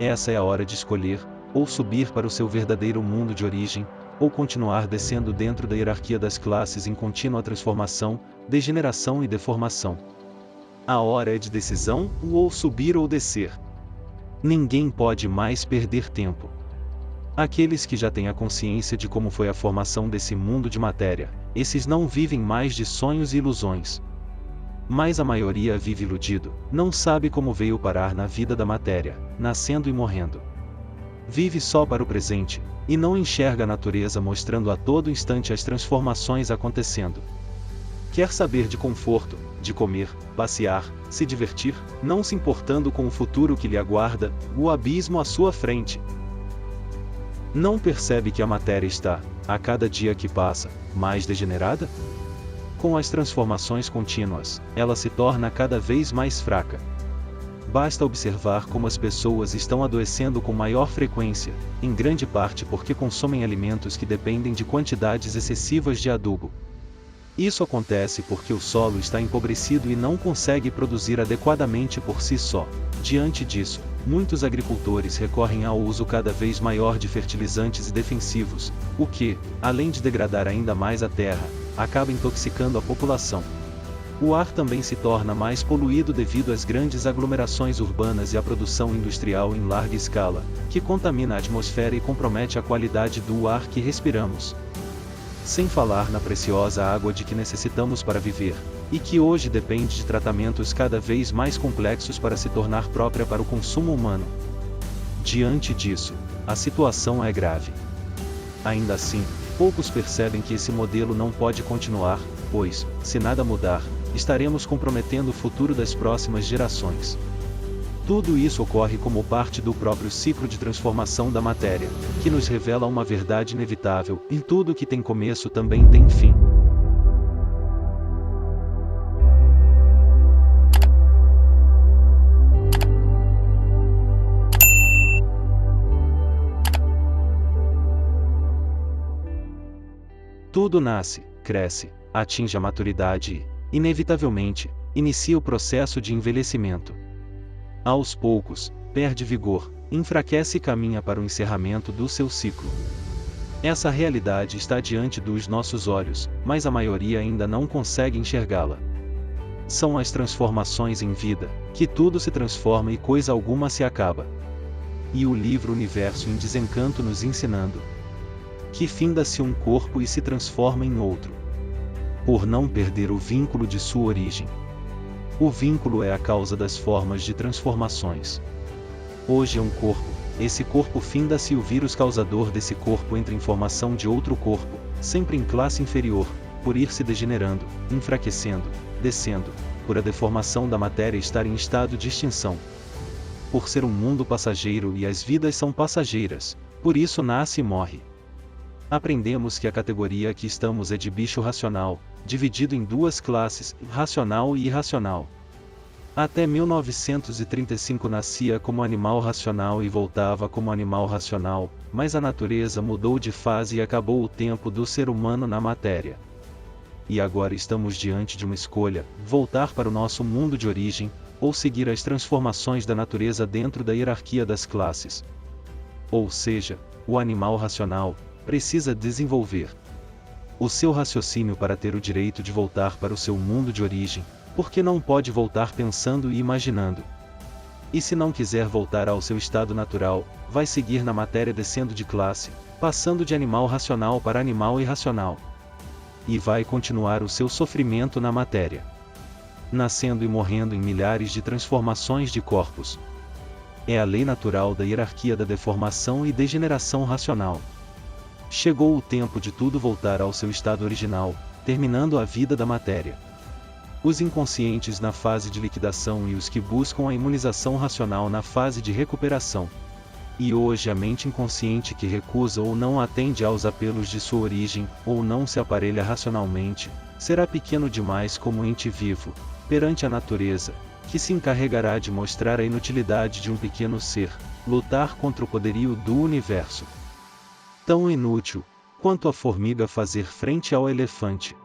Essa é a hora de escolher, ou subir para o seu verdadeiro mundo de origem, ou continuar descendo dentro da hierarquia das classes em contínua transformação, degeneração e deformação. A hora é de decisão, ou subir ou descer. Ninguém pode mais perder tempo. Aqueles que já têm a consciência de como foi a formação desse mundo de matéria, esses não vivem mais de sonhos e ilusões. Mas a maioria vive iludido, não sabe como veio parar na vida da matéria, nascendo e morrendo. Vive só para o presente, e não enxerga a natureza mostrando a todo instante as transformações acontecendo. Quer saber de conforto, de comer, passear, se divertir, não se importando com o futuro que lhe aguarda, o abismo à sua frente. Não percebe que a matéria está, a cada dia que passa, mais degenerada? Com as transformações contínuas, ela se torna cada vez mais fraca. Basta observar como as pessoas estão adoecendo com maior frequência, em grande parte porque consomem alimentos que dependem de quantidades excessivas de adubo. Isso acontece porque o solo está empobrecido e não consegue produzir adequadamente por si só. Diante disso, muitos agricultores recorrem ao uso cada vez maior de fertilizantes e defensivos, o que, além de degradar ainda mais a terra, acaba intoxicando a população. O ar também se torna mais poluído devido às grandes aglomerações urbanas e à produção industrial em larga escala, que contamina a atmosfera e compromete a qualidade do ar que respiramos. Sem falar na preciosa água de que necessitamos para viver, e que hoje depende de tratamentos cada vez mais complexos para se tornar própria para o consumo humano. Diante disso, a situação é grave. Ainda assim, poucos percebem que esse modelo não pode continuar, pois, se nada mudar, estaremos comprometendo o futuro das próximas gerações. Tudo isso ocorre como parte do próprio ciclo de transformação da matéria, que nos revela uma verdade inevitável: em tudo que tem começo também tem fim. Tudo nasce, cresce, atinge a maturidade e, inevitavelmente, inicia o processo de envelhecimento. Aos poucos, perde vigor, enfraquece e caminha para o encerramento do seu ciclo. Essa realidade está diante dos nossos olhos, mas a maioria ainda não consegue enxergá-la. São as transformações em vida, que tudo se transforma e coisa alguma se acaba. E o livro Universo em Desencanto nos ensinando que finda-se um corpo e se transforma em outro, por não perder o vínculo de sua origem. O vínculo é a causa das formas de transformações. Hoje é um corpo, esse corpo finda-se e o vírus causador desse corpo entra em formação de outro corpo, sempre em classe inferior, por ir se degenerando, enfraquecendo, descendo, por a deformação da matéria estar em estado de extinção. Por ser um mundo passageiro e as vidas são passageiras, por isso nasce e morre. Aprendemos que a categoria que estamos é de bicho racional, dividido em duas classes, racional e irracional. Até 1935 nascia como animal racional e voltava como animal racional, mas a natureza mudou de fase e acabou o tempo do ser humano na matéria. E agora estamos diante de uma escolha: voltar para o nosso mundo de origem, ou seguir as transformações da natureza dentro da hierarquia das classes. Ou seja, o animal racional precisa desenvolver o seu raciocínio para ter o direito de voltar para o seu mundo de origem, porque não pode voltar pensando e imaginando. E se não quiser voltar ao seu estado natural, vai seguir na matéria descendo de classe, passando de animal racional para animal irracional. E vai continuar o seu sofrimento na matéria, nascendo e morrendo em milhares de transformações de corpos. É a lei natural da hierarquia da deformação e degeneração racional. Chegou o tempo de tudo voltar ao seu estado original, terminando a vida da matéria. Os inconscientes na fase de liquidação e os que buscam a imunização racional na fase de recuperação. E hoje a mente inconsciente que recusa ou não atende aos apelos de sua origem, ou não se aparelha racionalmente, será pequeno demais como ente vivo, perante a natureza, que se encarregará de mostrar a inutilidade de um pequeno ser, lutar contra o poderio do universo. Tão inútil quanto a formiga fazer frente ao elefante.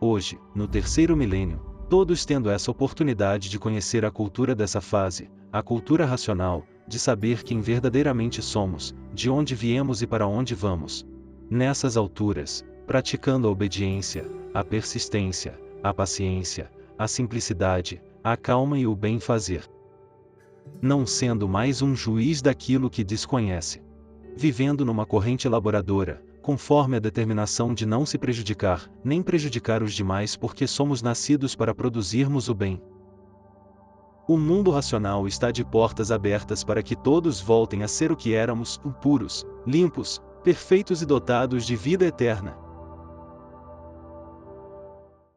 Hoje, no terceiro milênio, todos tendo essa oportunidade de conhecer a cultura dessa fase, a cultura racional, de saber quem verdadeiramente somos, de onde viemos e para onde vamos. Nessas alturas, praticando a obediência, a persistência, a paciência, a simplicidade, a calma e o bem-fazer. Não sendo mais um juiz daquilo que desconhece. Vivendo numa corrente elaboradora, conforme a determinação de não se prejudicar, nem prejudicar os demais porque somos nascidos para produzirmos o bem. O mundo racional está de portas abertas para que todos voltem a ser o que éramos, puros, limpos, perfeitos e dotados de vida eterna.